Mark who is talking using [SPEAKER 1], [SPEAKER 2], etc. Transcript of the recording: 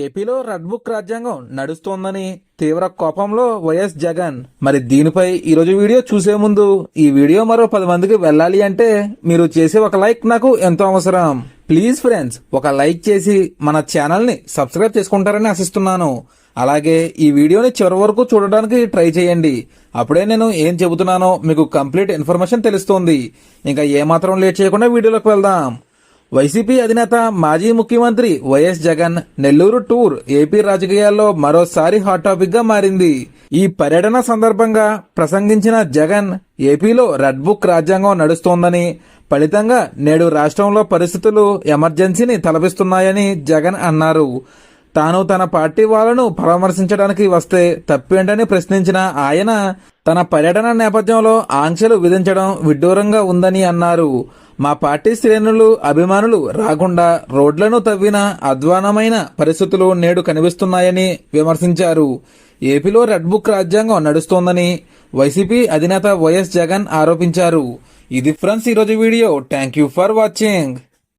[SPEAKER 1] ఏపీలో red book రాజ్యాంగం నడుస్తోందని తీవ్ర కోపంలో వైఎస్ జగన్. మరి దీనిపై ఈరోజు వీడియో చూసే ముందు ఈ వీడియో మరో 10 మందికి వెళ్ళాలి అంటే మీరు చేసే ఒక లైక్ నాకు ఎంతో అవసరం. ప్లీజ్ ఫ్రెండ్స్, ఒక లైక్ చేసి మన ఛానల్ ని సబ్స్క్రైబ్ చేసుకుంటారని ఆశిస్తున్నాను. అలాగే ఈ వీడియోని చివరి వరకు చూడడానికి ట్రై చేయండి. అప్పుడే నేను ఏం చెబుతున్నానో మీకు కంప్లీట్ ఇన్ఫర్మేషన్ తెలుస్తుంది. ఇంకా ఏమాత్రం లేట్ చేయకుండా వీడియోలోకి వెళ్దాం. వైసీపీ అధినేత మాజీ ముఖ్యమంత్రి YS Jagan Nellore tour AP రాజకీయాల్లో మరోసారి హాట్ టాపిక్ గా మారింది. ఈ పర్యటన సందర్భంగా ప్రసంగించిన జగన్ ఏపీలో రెడ్ బుక్ రాజ్యాంగం నడుస్తోందని, ఫలితంగా నేడు రాష్ట్రంలో పరిస్థితులు ఎమర్జెన్సీని తలపిస్తున్నాయని జగన్ అన్నారు. తాను తన పార్టీ వాళ్లను పరామర్శించడానికి వస్తే తప్పేంటని ప్రశ్నించిన ఆయన తన పర్యటన నేపథ్యంలో ఆంక్షలు విధించడం విడ్డూరంగా ఉందని అన్నారు. మా పార్టీ శ్రేణులు అభిమానులు రాకుండా రోడ్లను తవ్విన అధ్వానమైన పరిస్థితులు నేడు కనిపిస్తున్నాయని విమర్శించారు. ఏపీలో రెడ్ బుక్ రాజ్యాంగం నడుస్తోందని వైసీపీ అధినేత వైఎస్ జగన్ ఆరోపించారు. ఇది ఫ్రెండ్స్ ఈరోజు video. Thank you for watching.